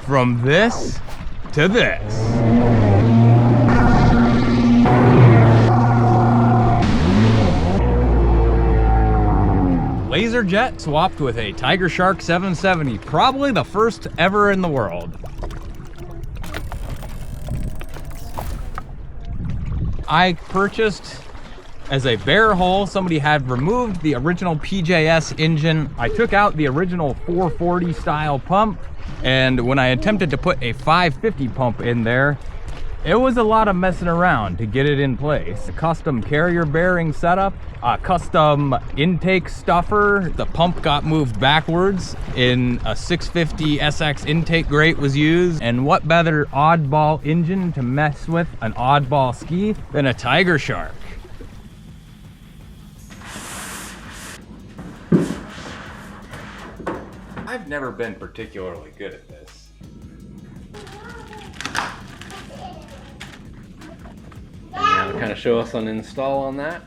from this to this. LaserJet swapped with a TigerShark 770, probably the first ever in the world. I purchased as a bare hull. Somebody had removed the original PJS engine. I took out the original 440 style pump, and when I attempted to put a 550 pump in there, it was a lot of messing around to get it in place. A custom carrier bearing setup, a custom intake stuffer. The pump got moved backwards in a 650 SX intake grate was used. And what better oddball engine to mess with an oddball ski than a TigerShark? I've never been particularly good at this. Kind of show us an install on that.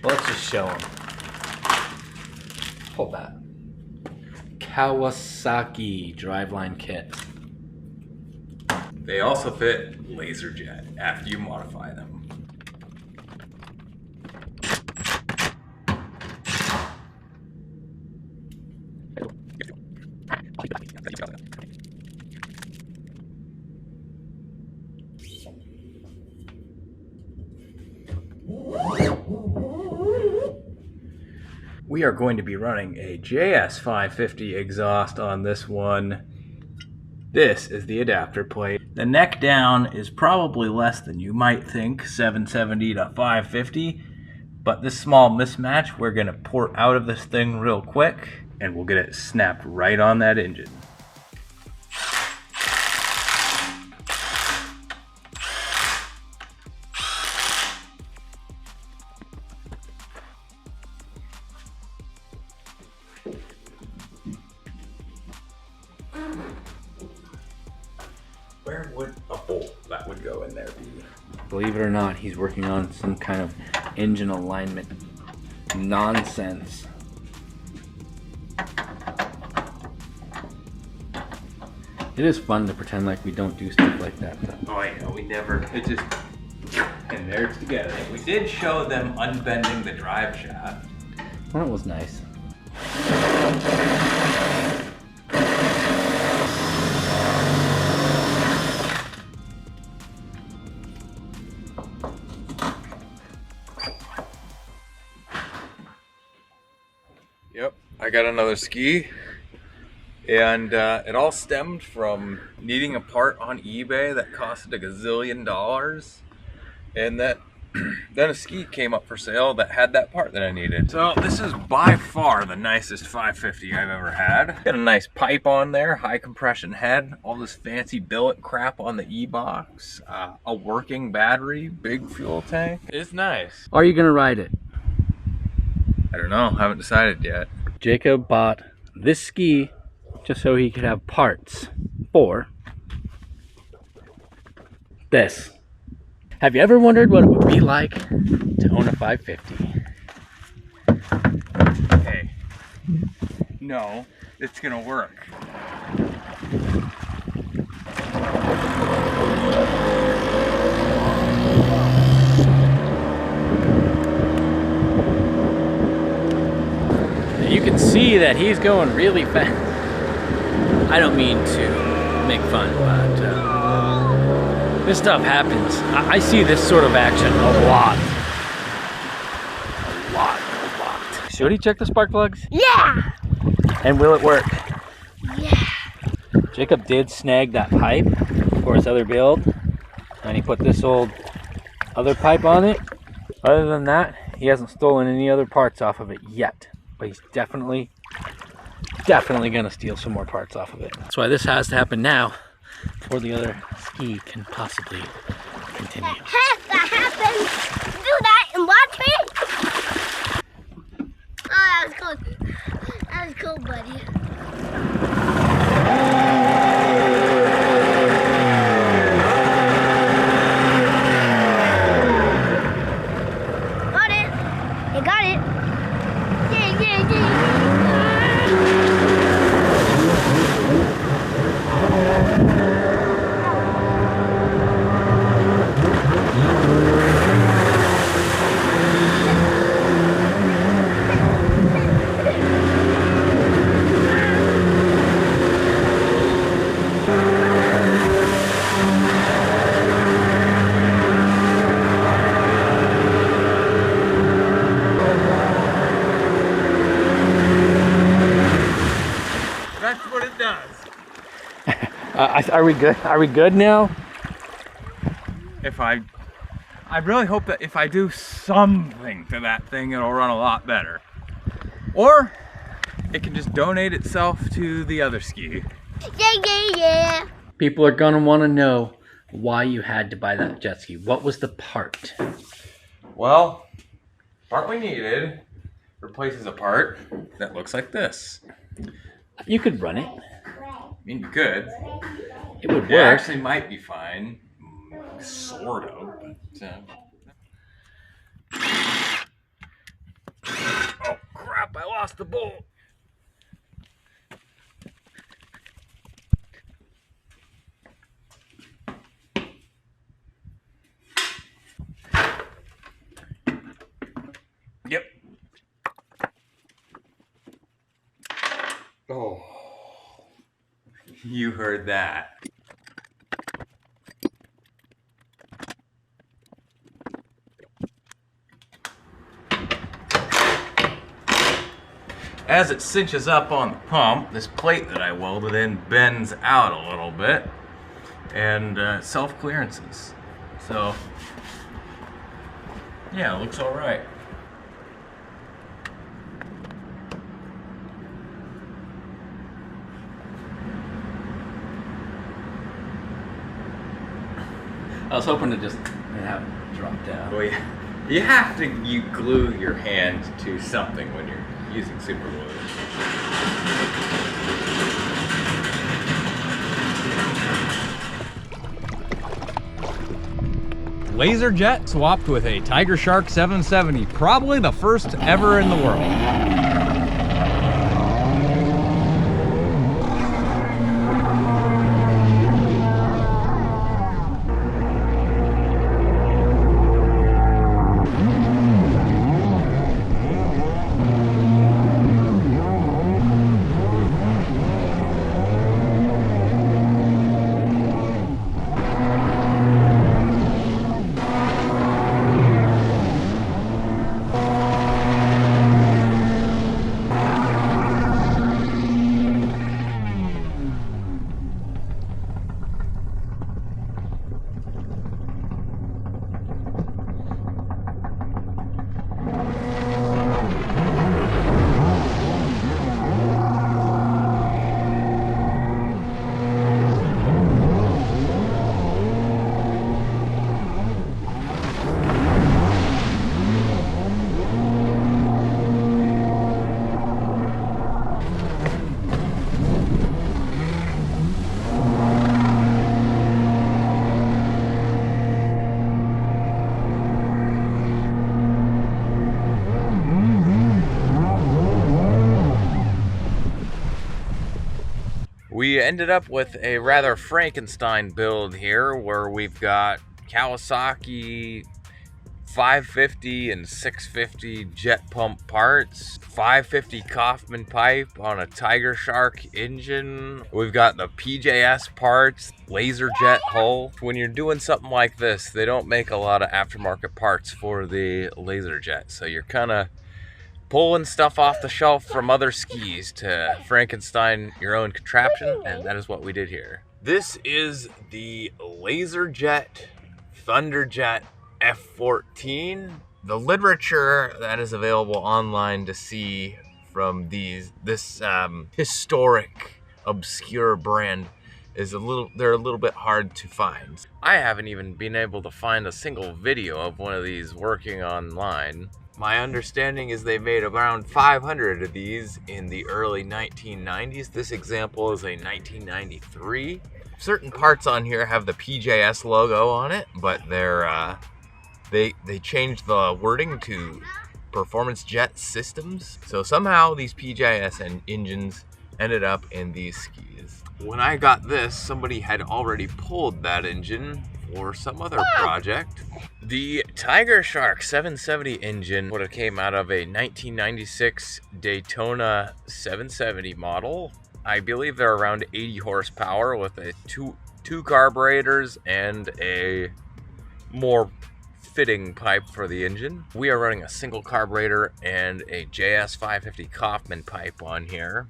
Let's just show them. Hold that. Kawasaki driveline kit. They also fit LaserJet after you modify them. We are going to be running a JS 550 exhaust on this one. This is the adapter plate. The neck down is probably less than you might think, 770 to 550. But this small mismatch, we're gonna port out of this thing real quick and we'll get it snapped right on that engine. Where would a bolt that would go in there be? Believe it or not, he's working on some kind of engine alignment nonsense. It is fun to pretend like we don't do stuff like that, though. Oh yeah, we never, it just, and there it's together. We did show them unbending the drive shaft. Well, that was nice. Yep, I got another ski, and it all stemmed from needing a part on eBay that costed a gazillion dollars, and that then a ski came up for sale that had that part that I needed. So this is by far the nicest 550 I've ever had. Got a nice pipe on there, high compression head, all this fancy billet crap on the e-box, a working battery, big fuel tank. It's nice. Are you gonna ride it? I don't know, haven't decided yet. Jacob bought this ski just so he could have parts for this. Have you ever wondered what it would be like to own a 550? Hey, no, it's gonna work. You can see that he's going really fast. I don't mean to make fun, but this stuff happens. I see this sort of action a lot. A lot. Should he check the spark plugs? Yeah! And will it work? Yeah. Jacob did snag that pipe for his other build, and he put this old other pipe on it. Other than that, he hasn't stolen any other parts off of it yet. But he's definitely gonna steal some more parts off of it. That's why this has to happen now before the other ski can possibly continue. Has to happen. Do that and watch me. Oh, that was cool. That was cool, buddy. Got it. You got it. That's what it does. Are we good? Are we good now? I really hope that if I do something to that thing, it'll run a lot better. Or it can just donate itself to the other ski. Yeah. People are gonna want to know why you had to buy that jet ski. What was the part? Well, part we needed replaces a part that looks like this. You could run it. I mean, you could. It would It work. actually might be fine. Sort of. But, oh crap, I lost the bolt. Yep. Oh. You heard that. As it cinches up on the pump, this plate that I welded in bends out a little bit and self-clearances. So, yeah, it looks all right. I was hoping to just have it drop down. Well, you have to glue your hand to something when you're using super glue. LaserJet swapped with a TigerShark 770, probably the first ever in the world. We ended up with a rather Frankenstein build here where we've got Kawasaki 550 and 650 jet pump parts, 550 Kaufman pipe on a TigerShark engine. We've got the PJS parts, LaserJet hull. When you're doing something like this, they don't make a lot of aftermarket parts for the LaserJet, so you're kind of pulling stuff off the shelf from other skis to Frankenstein your own contraption, and that is what we did here. This is the LaserJet Thunderjet F14. The literature that is available online to see from this historic, obscure brand is they're a little bit hard to find. I haven't even been able to find a single video of one of these working online. My understanding is they made around 500 of these in the early 1990s. This example is a 1993. Certain parts on here have the PJS logo on it, but they changed the wording to Performance Jet Systems. So somehow these PJS engines ended up in these skis. When I got this, somebody had already pulled that engine for some other project. The TigerShark 770 engine would have came out of a 1996 Daytona 770 model. I believe they're around 80 horsepower with a two carburetors and a more fitting pipe for the engine. We are running a single carburetor and a JS 550 Kaufman pipe on here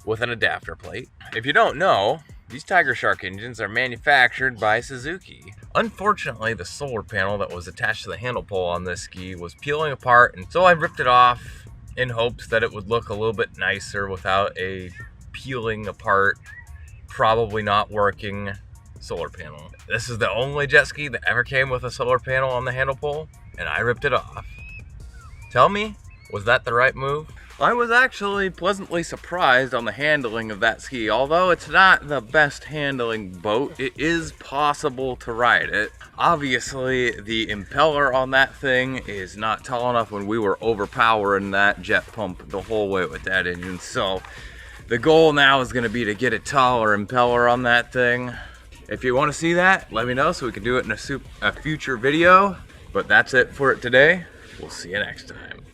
with an adapter plate. If you don't know, these TigerShark engines are manufactured by Suzuki. Unfortunately, the solar panel that was attached to the handle pole on this ski was peeling apart, and so I ripped it off in hopes that it would look a little bit nicer without a peeling apart, probably not working solar panel. This is the only jet ski that ever came with a solar panel on the handle pole, and I ripped it off. Tell me, was that the right move? I was actually pleasantly surprised on the handling of that ski. Although it's not the best handling boat, it is possible to ride it. Obviously, the impeller on that thing is not tall enough when we were overpowering that jet pump the whole way with that engine. So the goal now is gonna be to get a taller impeller on that thing. If you wanna see that, let me know so we can do it in a future video. But that's it for it today. We'll see you next time.